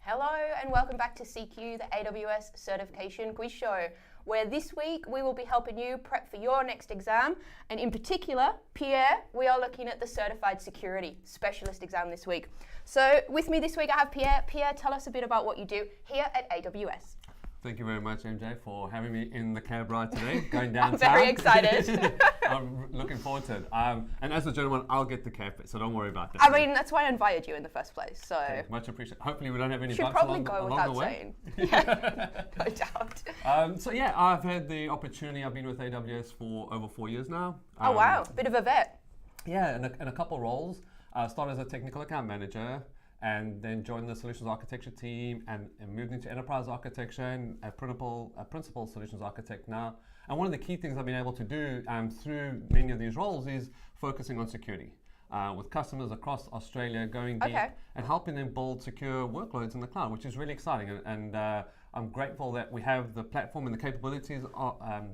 Hello and welcome back to CQ, the AWS Certification Quiz Show, where this week we will be helping you prep for your next exam. And in particular, Pierre, we are looking at the Certified Security Specialist exam this week. So with me this week I have Pierre. Pierre, tell us a bit about what you do here at AWS. Thank you very much, MJ, for having me in the cab ride today, going downtown. I'm very excited. I'm looking forward to it. And as a gentleman, I'll get the cab, so don't worry about that. I mean, that's why I invited you in the first place. So okay, much appreciated. Hopefully we don't have any should bugs probably along, go along without the way. saying. Yeah, no doubt. So yeah, I've had the opportunity. I've been with AWS for over 4 years now. Oh wow, bit of a vet. Yeah, in a couple of roles. Started as a technical account manager, and then joined the solutions architecture team and moved into enterprise architecture and a principal solutions architect now. And one of the key things I've been able to do through many of these roles is focusing on security with customers across Australia, going deep and helping them build secure workloads in the cloud, which is really exciting. And I'm grateful that we have the platform and the capabilities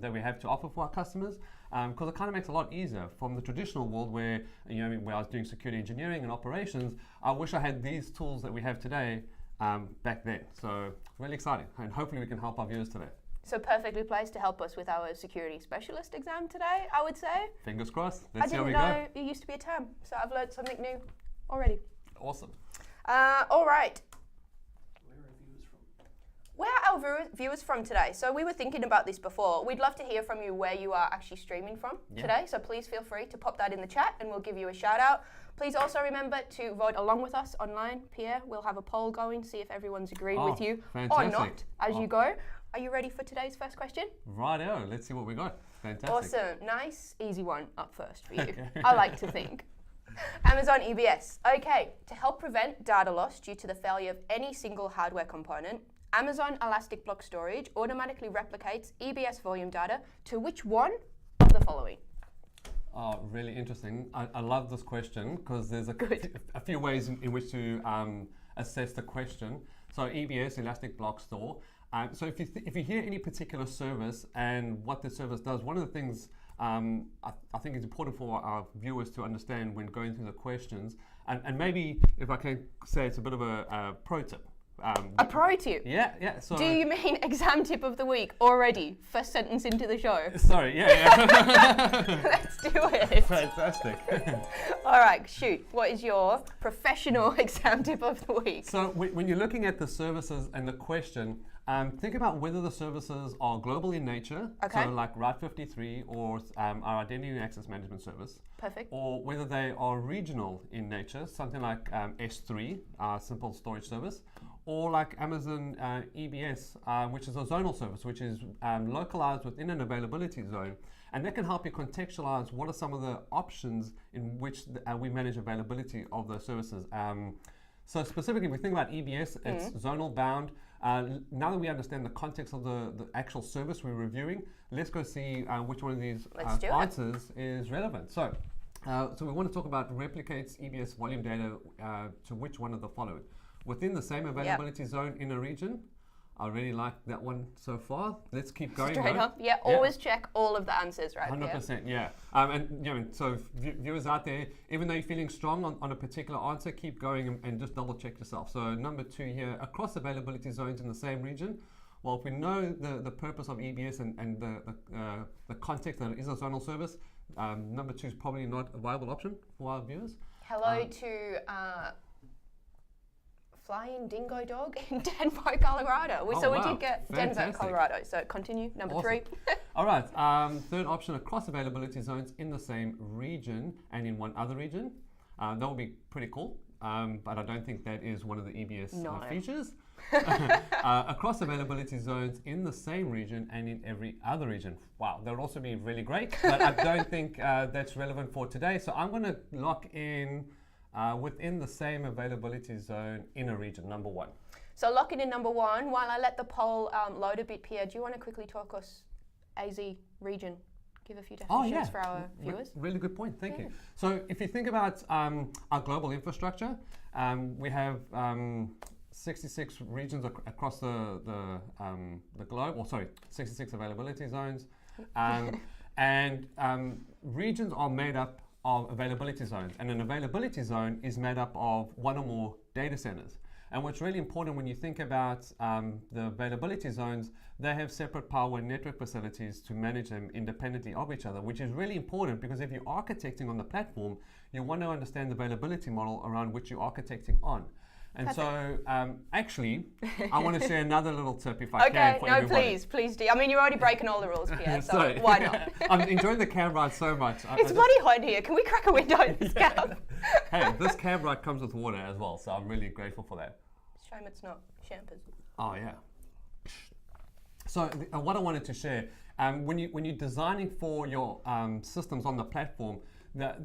that we have to offer for our customers, because it kind of makes it a lot easier from the traditional world where, where I was doing security engineering and operations. I wish I had these tools that we have today back then. So really exciting, and hopefully we can help our viewers today. So perfectly placed to help us with our security specialist exam today, I would say. Fingers crossed. Let's see how we go. I didn't know it used to be a term, so I've learned something new already. Awesome. All right. Where are our viewers from today? So we were thinking about this before. We'd love to hear from you where you are actually streaming from today. So please feel free to pop that in the chat and we'll give you a shout out. Please also remember to vote along with us online. Pierre, we'll have a poll going, see if everyone's agreeing with you or not as you go. Are you ready for today's first question? Righto, let's see what we got. Fantastic. Awesome, nice, easy one up first for you. I like to think. Amazon EBS. Okay, to help prevent data loss due to the failure of any single hardware component, Amazon Elastic Block Storage automatically replicates EBS volume data to which one of the following? Oh, really interesting. I love this question because there's a few ways in which to assess the question. So EBS, Elastic Block Store. So if you hear any particular service and what the service does, one of the things I think is important for our viewers to understand when going through the questions, and maybe if I can say it's a bit of a pro tip. A pro tip? Yeah. So do you mean exam tip of the week already? First sentence into the show. Sorry, yeah. Let's do it. Fantastic. All right, shoot. What is your professional exam tip of the week? So when you're looking at the services and the question, think about whether the services are global in nature, so like Route 53 or our Identity and Access Management Service. Perfect. Or whether they are regional in nature, something like S3, our Simple Storage Service, or like Amazon EBS, which is a zonal service, which is localized within an availability zone. And that can help you contextualize what are some of the options in which we manage availability of those services. So specifically, we think about EBS, it's zonal bound. Now that we understand the context of the actual service we're reviewing, let's go see which one of these answers is relevant. So we want to talk about replicates EBS volume data to which one of the following. Within the same availability zone in a region. I really like that one so far. Let's keep going. Straight up, always check all of the answers, right? 100%, yeah. And so viewers out there, even though you're feeling strong on a particular answer, keep going and just double check yourself. So number 2 here, across availability zones in the same region. Well, if we know the purpose of EBS and the context that it is a zonal service, number 2 is probably not a viable option for our viewers. Hello to Flying Dingo Dog in Denver, Colorado. We did get Denver, Colorado. So continue, number 3. All right, third option, across availability zones in the same region and in one other region. That would be pretty cool, but I don't think that is one of the EBS features. Across availability zones in the same region and in every other region. Wow, that would also be really great, but I don't think that's relevant for today. So I'm going to lock in within the same availability zone in a region, number 1. So locking in number 1, while I let the poll load a bit, Pierre, do you want to quickly talk us AZ region? Give a few definitions for our viewers. Really good point, thank you. So if you think about our global infrastructure, we have 66 regions across the globe, 66 availability zones. And regions are made up of availability zones, and an availability zone is made up of one or more data centers. And what's really important when you think about the availability zones, they have separate power and network facilities to manage them independently of each other, which is really important because if you're architecting on the platform, you want to understand the availability model around which you're architecting on. And Perfect. so, actually, I want to share another little tip if I can. Okay, For no, everybody. please do. I mean, you're already breaking all the rules, Pierre, so why not? I'm enjoying the cab ride so much. It's bloody hot here. Can we crack a window in this cab? Hey, this cab ride comes with water as well, so I'm really grateful for that. Shame it's not champers. Oh yeah. So what I wanted to share, when you're designing for your systems on the platform,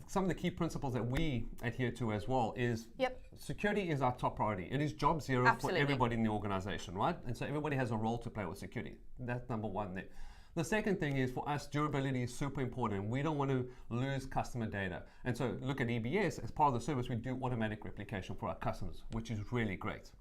some of the key principles that we adhere to as well is security is our top priority. It is job zero for everybody in the organization, right? And so everybody has a role to play with security. That's number one there. The second thing is for us, durability is super important. We don't want to lose customer data. And so look at EBS, as part of the service, we do automatic replication for our customers, which is really great.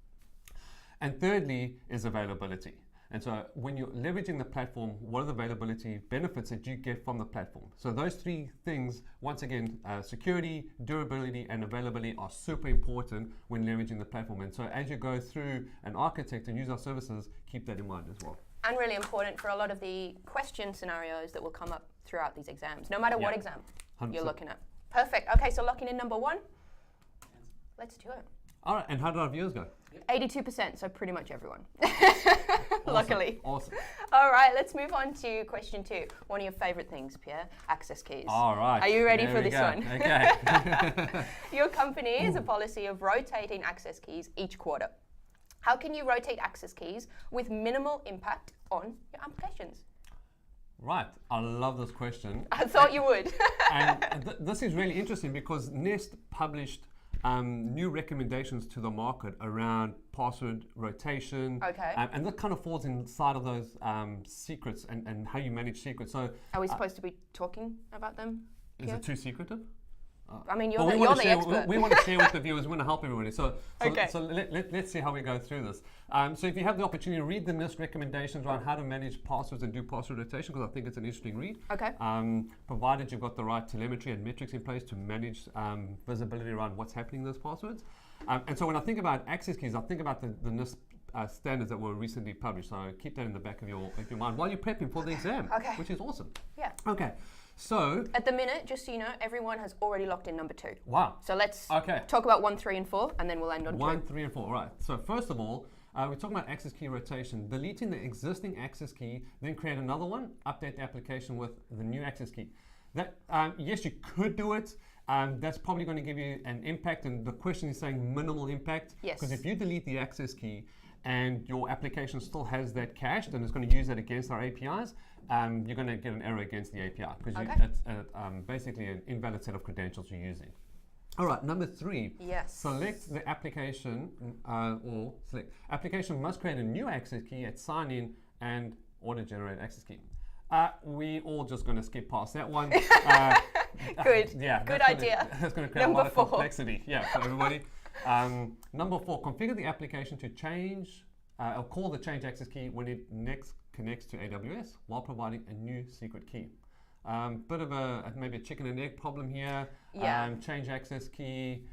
And thirdly is availability. And so when you're leveraging the platform, what are the availability benefits that you get from the platform? So those three things, once again, security, durability, and availability are super important when leveraging the platform. And so as you go through and architect and use our services, keep that in mind as well. And really important for a lot of the question scenarios that will come up throughout these exams, no matter what exam 100%. You're looking at. Perfect. Okay, so locking in number one. Let's do it. All right, and how did our viewers go? 82%, so pretty much everyone. Awesome. Luckily. Awesome. All right, let's move on to question 2. One of your favorite things, Pierre, access keys. All right. Are you ready for this go. one? Okay. Your company has a policy of rotating access keys each quarter. How can you rotate access keys with minimal impact on your applications? Right, I love this question. I thought you would. And this is really interesting because Nest published new recommendations to the market around password rotation. Okay. And that kind of falls inside of those secrets and how you manage secrets. So Are we supposed to be talking about them? Is it too secretive? I mean, you're Well, the expert. we want to share with the viewers. We want to help everybody. So Okay. let's see how we go through this. So if you have the opportunity to read the NIST recommendations around how to manage passwords and do password rotation, because I think it's an interesting read. Okay. Provided you've got the right telemetry and metrics in place to manage visibility around what's happening in those passwords. And so when I think about access keys, I think about the NIST standards that were recently published. So keep that in the back of your mind while you're prepping for the exam, which is awesome. Yeah. Okay. So at the minute, just so you know, everyone has already locked in number 2. Wow. So let's talk about 1, 3, and 4, and then we'll end on 1, 2. 3, and 4. Right. So first of all, we're talking about access key rotation. Deleting the existing access key, then create another one, update the application with the new access key. That yes, you could do it. That's probably going to give you an impact, and the question is saying minimal impact. Yes. Because if you delete the access key and your application still has that cached and it's going to use that against our APIs, you're going to get an error against the API because it's basically an invalid set of credentials you're using. All right, number 3. Yes. Select the application or select application must create a new access key at sign in and auto-generate access key. We all just going to skip past that one. Good. Yeah. Good idea. That's going to create a lot of complexity. Yeah, for everybody. Number 4, configure the application to change or call the change access key when it next connects to AWS while providing a new secret key. Bit of maybe a chicken and egg problem here. Yeah. Change access key.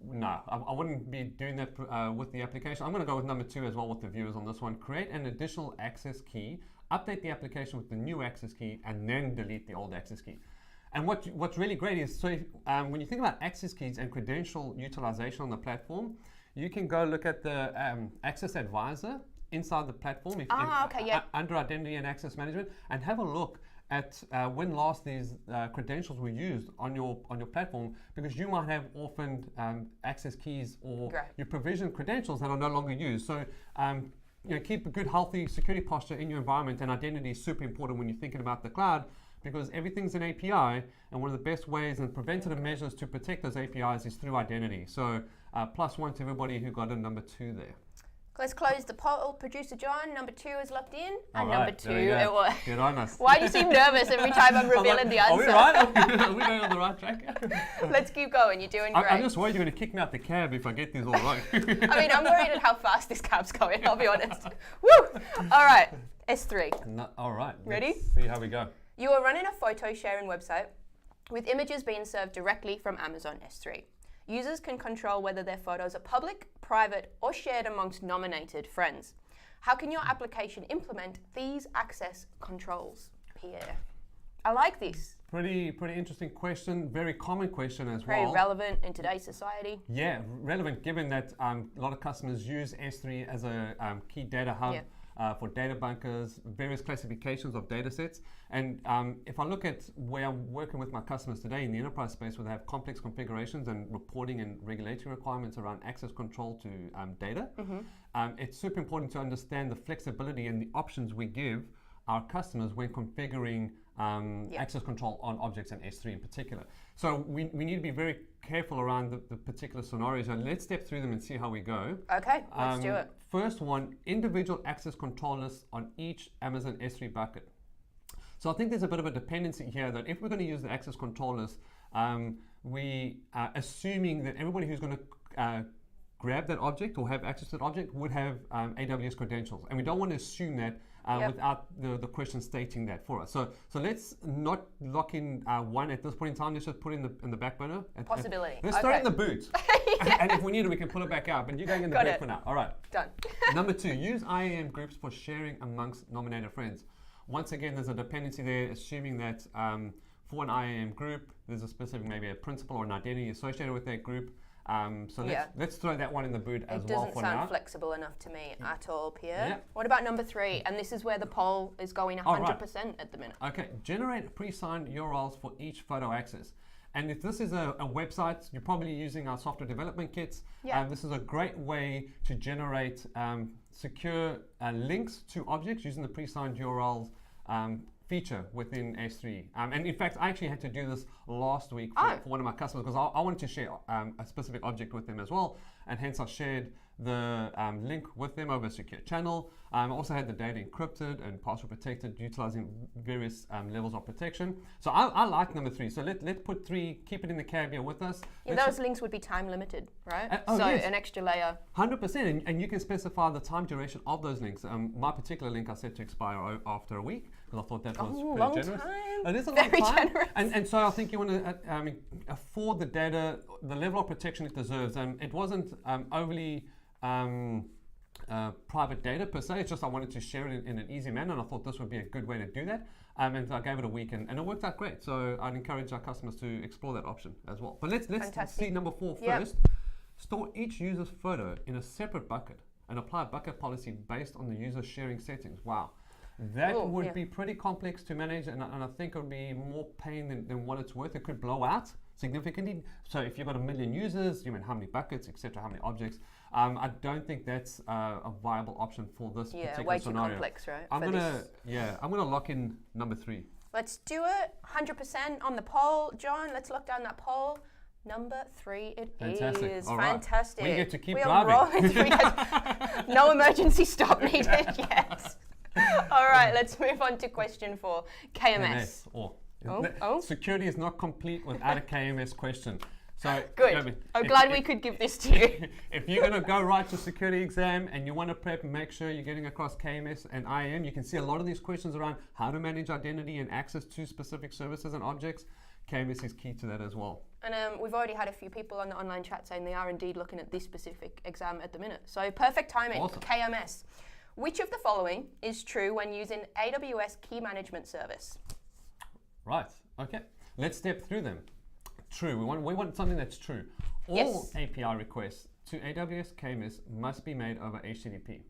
No, I wouldn't be doing that with the application. I'm going to go with number 2 as well with the viewers on this one. Create an additional access key, update the application with the new access key, and then delete the old access key. And what's really great is, so when you think about access keys and credential utilization on the platform, you can go look at the Access Advisor inside the platform under Identity and Access Management, and have a look at when last these credentials were used on your platform, because you might have orphaned access keys or your provisioned credentials that are no longer used. So keep a good, healthy security posture in your environment, and identity is super important when you're thinking about the cloud, because everything's an API, and one of the best ways and preventative measures to protect those APIs is through identity. So +1 to everybody who got a number 2 there. Let's close the poll. Producer John, number 2 is locked in, and right, number 2 it was. Get on us. Why do you seem nervous every time I'm revealing the answer? Are we right? Are we going on the right track? Let's keep going. You're doing great. I'm just worried you're going to kick me out the cab if I get these all right. I mean, I'm worried at how fast this cab's going, I'll be honest. Woo! All right, S3. No, all right. Ready? Let's see how we go. You are running a photo sharing website with images being served directly from Amazon S3. Users can control whether their photos are public, private, or shared amongst nominated friends. How can your application implement these access controls, Pierre? I like this. Pretty interesting question. Very common question as Very well. relevant in today's society. Yeah, relevant given that a lot of customers use S3 as a key data hub for data bunkers, various classifications of data sets. And if I look at where I'm working with my customers today in the enterprise space where they have complex configurations and reporting and regulatory requirements around access control to data, it's super important to understand the flexibility and the options we give our customers when configuring access control on objects and S3 in particular. So we need to be very careful around the particular scenarios, and let's step through them and see how we go. Okay, let's do it. First one, individual access control lists on each Amazon S3 bucket. So I think there's a bit of a dependency here that if we're going to use the access control list, we are assuming that everybody who's going to grab that object or have access to that object would have AWS credentials. And we don't want to assume that without the question stating that for us. So let's not lock in one at this point in time. Let's just put it in the back burner. Possibility. Let's throw it in the boot. And if we need it, we can pull it back out. But you're going in the boot for now. All right. Done. Number 2, use IAM groups for sharing amongst nominated friends. Once again, there's a dependency there, assuming that for an IAM group, there's a specific, maybe a principal or an identity associated with that group. So let's throw that one in the boot as well for now. It doesn't sound flexible enough to me at all, Pierre. What about number 3? And this is where the poll is going 100% at the minute. Okay, generate pre-signed URLs for each photo access. And if this is a website, you're probably using our software development kits. This is a great way to generate secure links to objects using the pre-signed URLs feature within S3. And in fact, I actually had to do this last week for one of my customers because I wanted to share a specific object with them as well. And hence I shared the link with them over a secure channel. I also had the data encrypted and password protected, utilizing various levels of protection. So I like number 3. So let's put 3, keep it in the cab here with us. Those links would be time limited, right? An extra layer. 100%, and you can specify the time duration of those links. My particular link I set to expire after a week because I thought that was pretty generous. Time. It is a Very long time. generous. And so I think you want to afford the data, the level of protection it deserves. It wasn't overly private data per se. It's just I wanted to share it in an easy manner, and I thought this would be a good way to do that. And I gave it a week, and it worked out great. So I'd encourage our customers to explore that option as well. But let's see number 4 first. Store each user's photo in a separate bucket and apply a bucket policy based on the user sharing settings. Wow. That would be pretty complex to manage, and I think it would be more pain than what it's worth. It could blow out significantly. So if you've got 1 million users, you mean how many buckets, etc., how many objects. I don't think that's a viable option for this particular way scenario. Too complex, right? I'm gonna lock in number 3. Let's do it. 100% on the poll, John. Let's lock down that poll. Number 3 it Fantastic. is. All right. Fantastic. We get to keep we driving. No emergency stop needed. Yes. All right. Let's move on to question 4. KMS. Security is not complete without a KMS question. So good. I'm glad we could give this to you. If you're going to go write your security exam and you want to prep and make sure you're getting across KMS and IAM, you can see a lot of these questions around how to manage identity and access to specific services and objects. KMS is key to that as well. And we've already had a few people on the online chat saying they are indeed looking at this specific exam at the minute. So perfect timing. Awesome. KMS. Which of the following is true when using AWS Key Management Service? Right. Okay. Let's step through them. True. We want something that's true. All API requests to AWS KMS must be made over HTTP.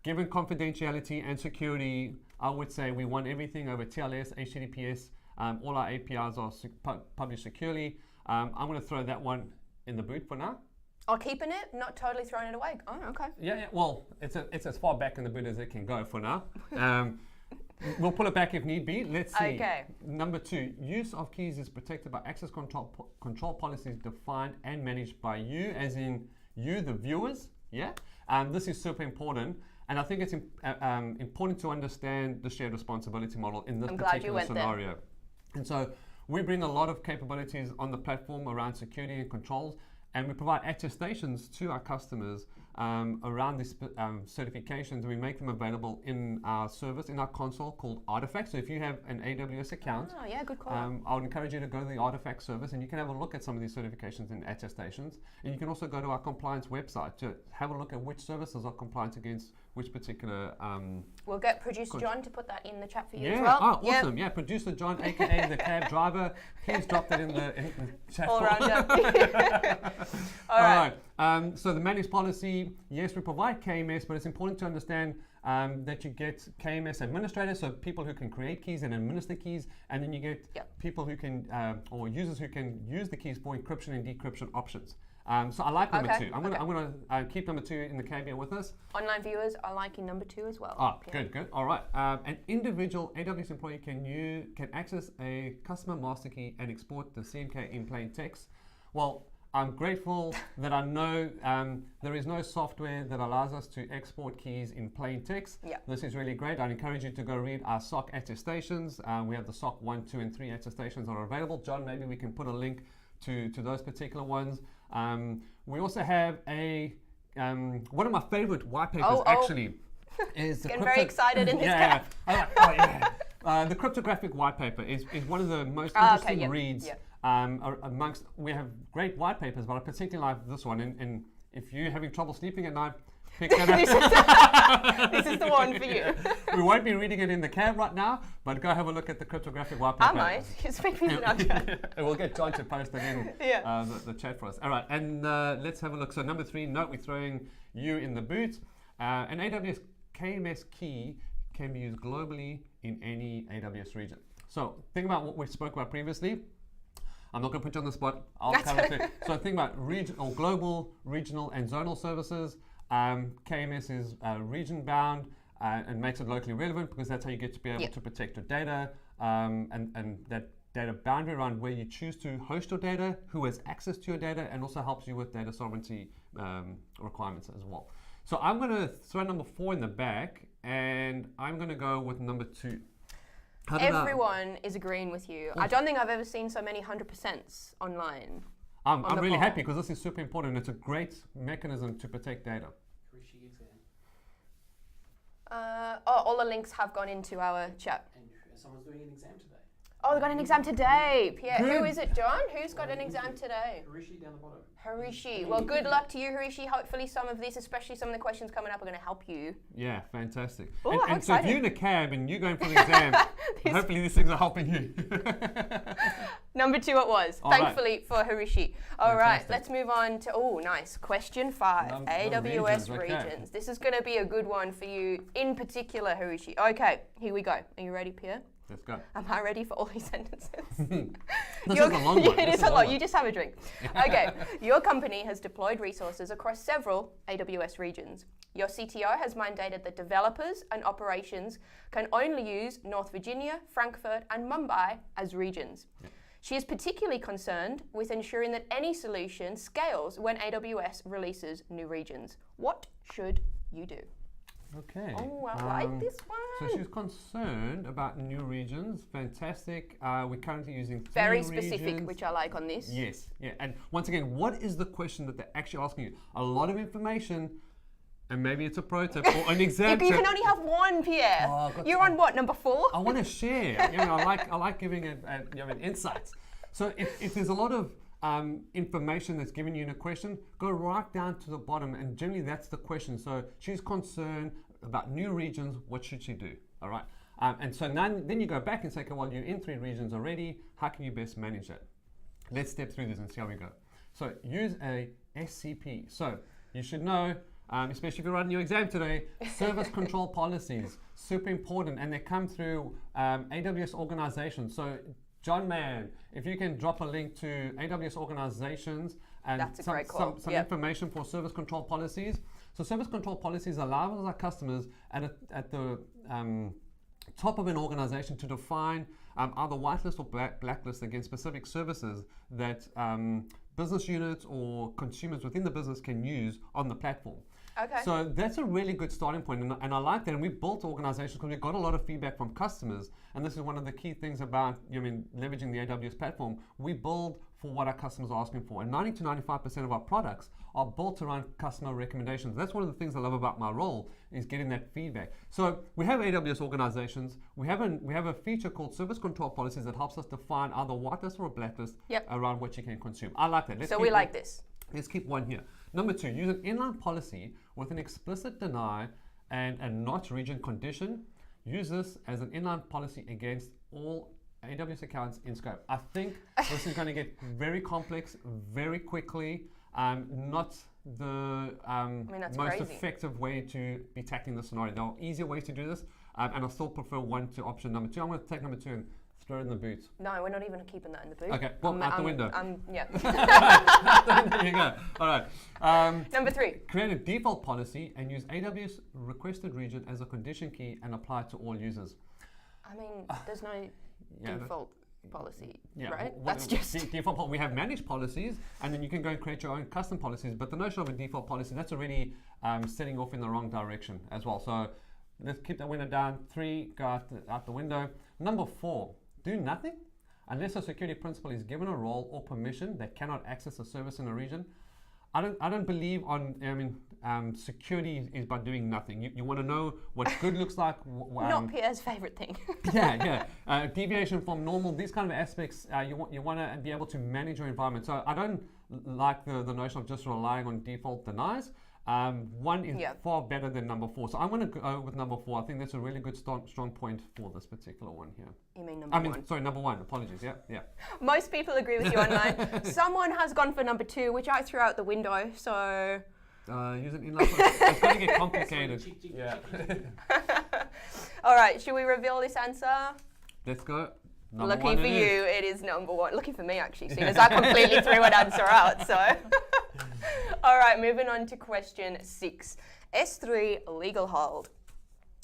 Given confidentiality and security, I would say we want everything over TLS, HTTPS. All our APIs are published securely. I'm going to throw that one in the boot for now. Keeping it, not totally throwing it away. Oh, okay. Yeah. Well, it's as far back in the boot as it can go for now. We'll pull it back if need be. Let's see. Okay. Number 2, use of keys is protected by access control policies defined and managed by you, as in you, the viewers. Yeah. This is super important, and I think it's important to understand the shared responsibility model in this particular scenario. There. And so we bring a lot of capabilities on the platform around security and controls. And we provide attestations to our customers around these certifications. We make them available in our service, in our console called Artifact. So if you have an AWS account, yeah, good call. I would encourage you to go to the Artifact service and you can have a look at some of these certifications and attestations. And you can also go to our compliance website to have a look at which services are compliant against which particular. We'll get producer John to put that in the chat for you as Yeah, well. awesome. Yeah, producer John, aka the cab driver. Please drop that in the chat. All rounder. All right. So the managed policy, yes, we provide KMS, but it's important to understand that you get KMS administrators, so people who can create keys and administer keys, and then you get people who can, or users who can use the keys for encryption and decryption options. So I like number 2. I'm gonna keep number 2 in the cab here with us. Online viewers are liking number 2 as well. Oh, good. All right. An individual AWS employee can access a customer master key and export the CMK in plain text. Well, I'm grateful that I know there is no software that allows us to export keys in plain text. Yeah. This is really great. I'd encourage you to go read our SOC attestations. We have the SOC 1, 2, and 3 attestations that are available. John, maybe we can put a link to those particular ones. We also have a one of my favorite white papers actually is the getting very excited in this yeah. The cryptographic white paper is one of the most interesting reads. Yep. Amongst, we have great white papers, but I particularly like this one. And if you're having trouble sleeping at night, pick that up. This is the one for you. We won't be reading it in the cab right now, but go have a look at the cryptographic white paper. I might. It's making me chat. And we'll get John to post it in the chat for us. All right, and let's have a look. So number 3, note we're throwing you in the boot. An AWS KMS key can be used globally in any AWS region. So think about what we spoke about previously. I'm not going to put you on the spot. I'll cover it. So think about global, regional, and zonal services. KMS is region bound and makes it locally relevant because that's how you get to be able to protect your data and that data boundary around where you choose to host your data, who has access to your data, and also helps you with data sovereignty requirements as well. So I'm going to throw number 4 in the back, and I'm going to go with number 2. Everyone is agreeing with you. I don't think I've ever seen so many 100% online. I'm really happy because this is super important. It's a great mechanism to protect data. All the links have gone into our chat. And someone's doing an exam today. Oh, they've got an exam today, Pierre. Good. Who is it, John? Who's got an exam today? Harishi down the bottom. Harishi. Well, good luck to you, Harishi. Hopefully some of these, especially some of the questions coming up, are going to help you. Yeah, fantastic. Ooh, and so if you're in a cab and you're going for the exam, hopefully these things are helping you. Number 2 it was, thankfully for Harishi. All right, let's move on to, nice. Question 5, AWS Regions. This is going to be a good one for you, in particular, Harishi. Okay, here we go. Are you ready, Pierre? Let's go. Am I ready for all these sentences? This is a long one. It is a lot. You just have a drink. Okay. Your company has deployed resources across several AWS regions. Your CTO has mandated that developers and operations can only use North Virginia, Frankfurt, and Mumbai as regions. Yep. She is particularly concerned with ensuring that any solution scales when AWS releases new regions. What should you do? Okay. Oh, I like this one. So she's concerned about new regions. Fantastic. We're currently using 3 very regions. specific, which I like on this. Yes. Yeah. And once again, what is the question that they're actually asking you? A lot of information, and maybe it's a pro tip or an exam You can only have one, Pierre. You're on what, number 4? I want to share. I like giving insights. So if there's a lot of information that's given you in a question, go right down to the bottom, and generally that's the question. So she's concerned about new regions. What should she do? All right. And so then you go back and say, okay, well, you're in 3 regions already. How can you best manage that? Let's step through this and see how we go. So use a SCP. So you should know, especially if you're writing your exam today, service control policies, super important, and they come through AWS organizations. So John Mann, if you can drop a link to AWS organizations and some information for service control policies. So service control policies allow our customers at the top of an organization to define either whitelist or blacklist against specific services that business units or consumers within the business can use on the platform. Okay. So that's a really good starting point, and I like that. And we built organizations because we got a lot of feedback from customers, and this is one of the key things about leveraging the AWS platform. We build for what our customers are asking for. And 90 to 95% of our products are built around customer recommendations. That's one of the things I love about my role, is getting that feedback. So we have AWS organizations. We have a feature called service control policies that helps us define either whitelist or a blacklist around what you can consume. I like that. So we like this. Let's keep one here. Number 2, use an inline policy with an explicit deny and a not region condition. Use this as an inline policy against all AWS accounts in scope. I think this is going to get very complex very quickly. Not the most effective way to be tackling this scenario. There are easier ways to do this, and I still prefer one to option number 2. I'm going to take number 2 and throw it in the boot. No, we're not even keeping that in the boot. Okay, well, out the window. Yeah. There you go. All right. Number 3. Create a default policy and use AWS requested region as a condition key and apply it to all users. I mean, there's no default policy, yeah, right? That's just default. We have managed policies, and then you can go and create your own custom policies. But the notion of a default policy, that's already setting off in the wrong direction as well. So let's keep that window down. 3, go out the window. Number 4, do nothing unless a security principal is given a role or permission that cannot access a service in a region. I don't believe security is by doing nothing. You want to know what good looks like. Not Pierre's favorite thing. Deviation from normal, these kind of aspects, you want to be able to manage your environment. So I don't like the notion of just relying on default denies. One is far better than number 4. So I'm going to go with number 4. I think that's a really good strong point for this particular one here. You mean number 1? Sorry, number 1. Apologies. Yeah. Most people agree with you online. Someone has gone for number 2, which I threw out the window. So use an inline. It's going to get complicated. Yeah. All right. Should we reveal this answer? Let's go. Looking for you, it is number 1. Looking for me, actually, seeing as I completely threw an answer out. So, all right, moving on to question 6. S3 legal hold.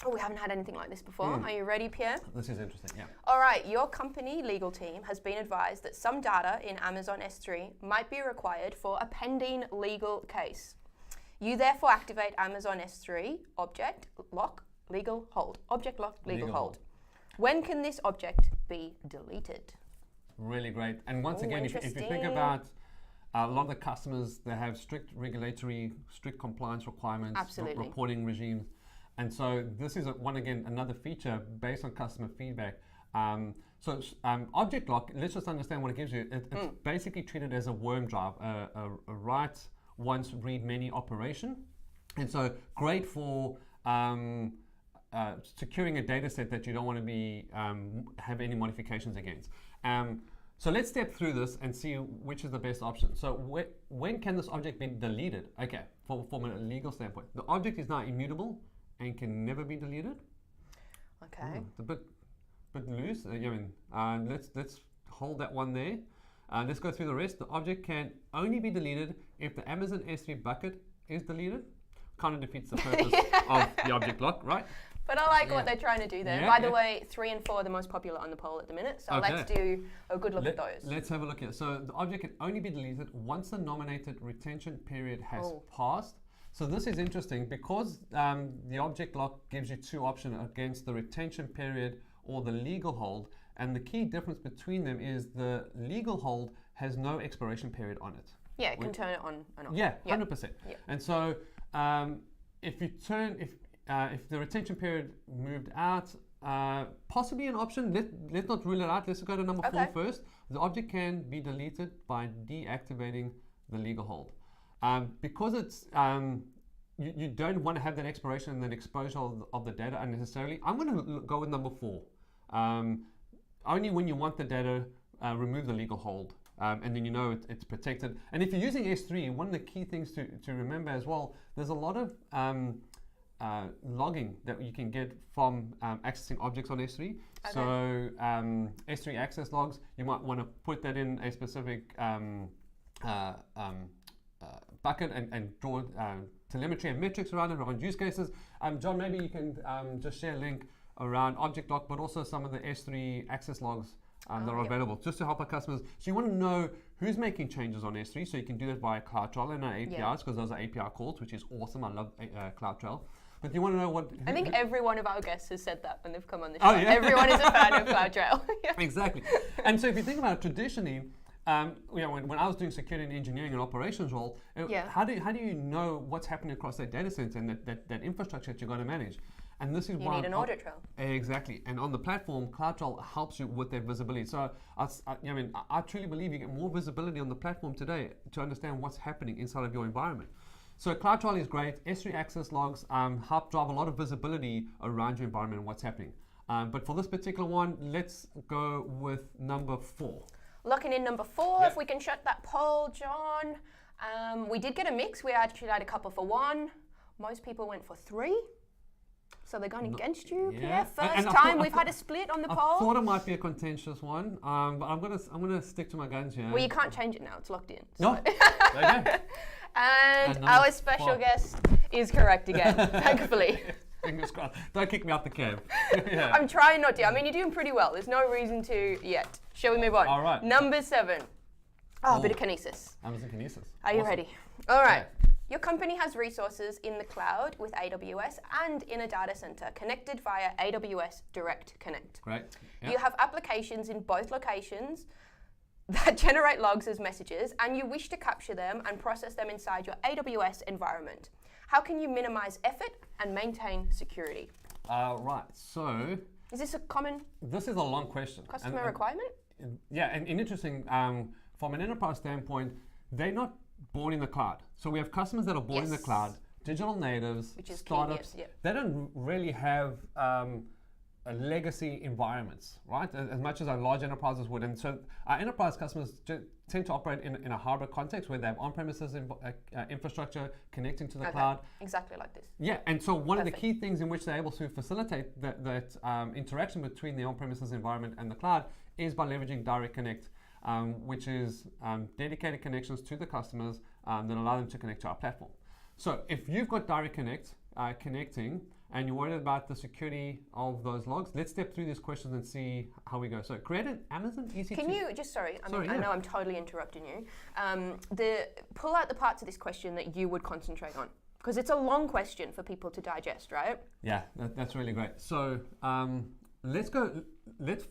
Oh, we haven't had anything like this before. Are you ready, Pierre? This is interesting, yeah. All right, your company legal team has been advised that some data in Amazon S3 might be required for a pending legal case. You therefore activate Amazon S3 object lock legal hold. Object lock legal hold. When can this object be deleted? Really great. And once again, if you think about a lot of the customers, they have strict compliance requirements, reporting regimes. And so this is another feature based on customer feedback. Object lock, let's just understand what it gives you. It's basically treated as a worm drive, a write once, read many operation. And so great for securing a data set that you don't want to be have any modifications against. So let's step through this and see which is the best option. So when can this object be deleted? Okay, from a legal standpoint, the object is now immutable and can never be deleted. Okay. It's a bit loose. Let's hold that one there. Let's go through the rest. The object can only be deleted if the Amazon S3 bucket is deleted. Kind of defeats the purpose of the object lock, right? But I like what they're trying to do there. By the way, 3 and 4 are the most popular on the poll at the minute. So let's do a good look at those. Let's have a look here. So the object can only be deleted once the nominated retention period has passed. So this is interesting because the object lock gives you 2 options against the retention period or the legal hold. And the key difference between them is the legal hold has no expiration period on it. Yeah, it can turn it on and off. Yeah, 100%. Yeah. And so if the retention period moved out, possibly an option, let's not rule it out. Let's go to number 4 first. The object can be deleted by deactivating the legal hold. Because it's you don't want to have that expiration and that exposure of the data unnecessarily. I'm going to go with number 4. Only when you want the data, remove the legal hold. And then you know it's protected. And if you're using S3, one of the key things to remember as well, there's a lot of logging that you can get from accessing objects on S3. Okay. So S3 access logs, you might want to put that in a specific bucket and draw telemetry and metrics around it, around use cases. John, maybe you can just share a link around object lock, but also some of the S3 access logs that are available, just to help our customers. So you want to know who's making changes on S3, so you can do that via CloudTrail and our APIs, because those are API calls, which is awesome. I love CloudTrail. But you want to know what... I think every one of our guests has said that when they've come on the show. Everyone is a fan of CloudTrail. Exactly. And so if you think about it, traditionally, when I was doing security and engineering and operations role, how do you know what's happening across that data center and that infrastructure that you're going to manage? And this is You need an audit trail. Exactly. And on the platform, CloudTrail helps you with that visibility. So I truly believe you get more visibility on the platform today to understand what's happening inside of your environment. So CloudTrail is great. S3 access logs help drive a lot of visibility around your environment and what's happening. But for this particular one, let's go with number 4. Locking in number 4, if we can shut that poll, John. We did get a mix. We actually had a couple for 1. Most people went for 3. So they're going against you, Pierre. First time we've had a split on the poll. I thought it might be a contentious one, but I'm gonna stick to my guns here. Well, you can't change it now. It's locked in. So. No. Okay. And our special guest is correct again, thankfully. Fingers crossed. Don't kick me out the cab. Yeah. I'm trying not to. I mean, you're doing pretty well. There's no reason to yet. Shall we move on? All right. Number 7. A bit of Kinesis. Amazon Kinesis. Are you ready? All right. Yeah. Your company has resources in the cloud with AWS and in a data center connected via AWS Direct Connect. Great. Yep. You have applications in both locations that generate logs as messages, and you wish to capture them and process them inside your AWS environment. How can you minimize effort and maintain security? Right. So. Is this a common? This is a long question. Customer requirement? Yeah, and interesting. From an enterprise standpoint, they're not born in the cloud. So we have customers that are born in the cloud, digital natives, startups. They don't really have legacy environments, right? As much as our large enterprises would. And so our enterprise customers tend to operate in a hybrid context where they have on-premises infrastructure connecting to the cloud. Exactly like this. Yeah, and so one of the key things in which they're able to facilitate that interaction between the on-premises environment and the cloud is by leveraging Direct Connect. Which is dedicated connections to the customers that allow them to connect to our platform. So if you've got Direct Connect connecting and you're worried about the security of those logs, let's step through these questions and see how we go. So create an Amazon EC2. Can you just, I know I'm totally interrupting you. Pull out the parts of this question that you would concentrate on. Because it's a long question for people to digest, right? Yeah, that's really great. So let's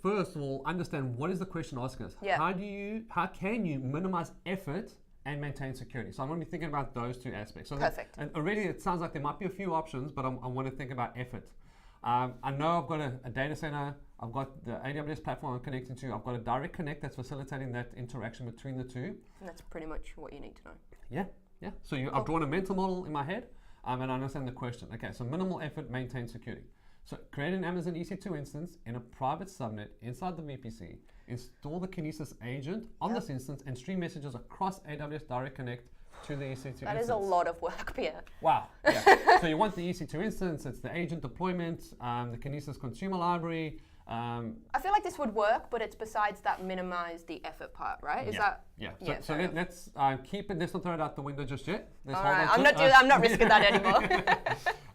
first of all understand what is the question asking us. Yeah. How can you minimize effort and maintain security? So I'm going to be thinking about those two aspects. So perfect. And already it sounds like there might be a few options, but I want to think about effort. I know I've got a data center. I've got the AWS platform I'm connecting to. I've got a direct connect that's facilitating that interaction between the two. And that's pretty much what you need to know. Yeah. So I've drawn a mental model in my head, and I understand the question. Okay, so minimal effort, maintain security. So create an Amazon EC2 instance in a private subnet inside the VPC. Install the Kinesis agent on this instance and stream messages across AWS Direct Connect to the EC2 instance. That is a lot of work, Pierre. Wow. Yeah. So you want the EC2 instance, it's the agent deployment, the Kinesis consumer library. I feel like this would work, but it's besides that minimize the effort part, right? Is that? Yeah. So let's keep it. Let's not throw it out the window just yet. All right. I'm not risking that anymore.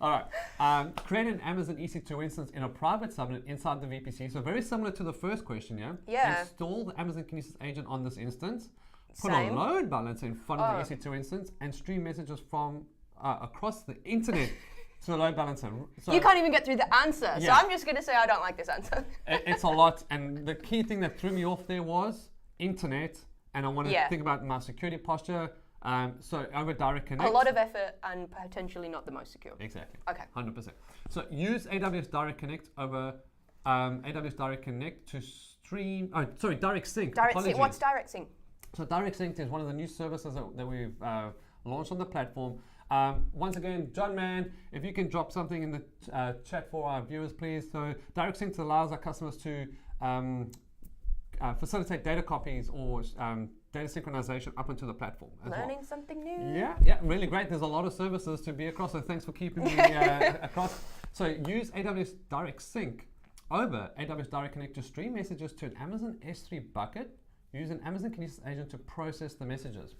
All right. Create an Amazon EC2 instance in a private subnet inside the VPC. So very similar to the first question, yeah? Yeah. Install the Amazon Kinesis agent on this instance. Put a load balancer in front of the EC2 instance and stream messages from across the internet to the load balancer. So you can't even get through the answer. So I'm just going to say I don't like this answer. It's a lot. And the key thing that threw me off there was internet. And I want to think about my security posture. So over Direct Connect. A lot of effort and potentially not the most secure. Exactly. Okay. 100%. So use AWS Direct Connect over AWS Direct Connect to stream. Direct Sync. What's Direct Sync? So Direct Sync is one of the new services that we've launched on the platform. Once again, John Mann, if you can drop something in the chat for our viewers, please. So Direct Sync allows our customers to facilitate data copies or data synchronization up into the platform as Learning something new. Yeah, really great. There's a lot of services to be across, so thanks for keeping me across. So use AWS Direct Sync over AWS Direct Connect to stream messages to an Amazon S3 bucket. Use an Amazon Kinesis agent to process the messages.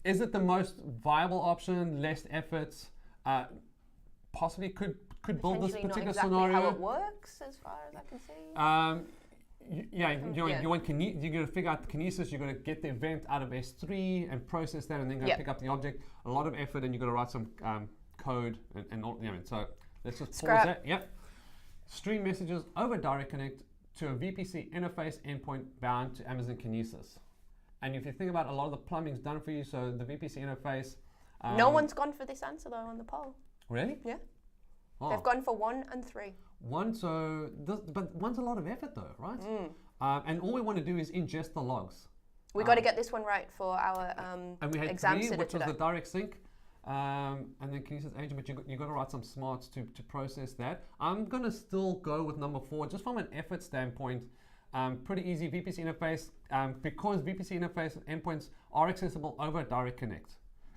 Is it the most viable option? Less effort? Possibly could build this particular not exactly scenario. How it works, as far as I can see. You got to figure out the Kinesis. You got to get the event out of S3 and process that, and then go pick up the object. A lot of effort, and you got to write some code and all. So let's just pause that. Yep. Stream messages over Direct Connect to a VPC interface endpoint bound to Amazon Kinesis. And if you think about a lot of the plumbing's done for you, so the VPC interface. No one's gone for this answer though on the poll. Really? Yeah. Oh. They've gone for 1 and 3. But one's a lot of effort though, right? And all we want to do is ingest the logs. We got to get this one right for our and we had exam 3, sitter which today. was the direct sync. And then Kinesis agent, but you got to write some smarts to process that. I'm going to still go with number 4, just from an effort standpoint. Pretty easy VPC interface, because VPC interface endpoints are accessible over a direct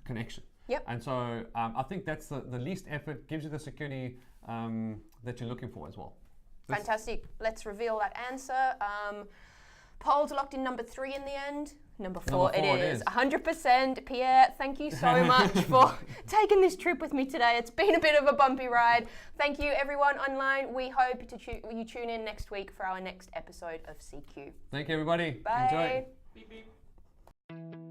connection. Yep. And so I think that's the least effort, gives you the security that you're looking for as well. Fantastic. Let's reveal that answer. Polls locked in number 3 in the end. Number 4 it is. 100%. Pierre, thank you so much for taking this trip with me today. It's been a bit of a bumpy ride. Thank you everyone online. We hope you tune in next week for our next episode of CQ. Thank you everybody. Bye. Enjoy. Beep, beep.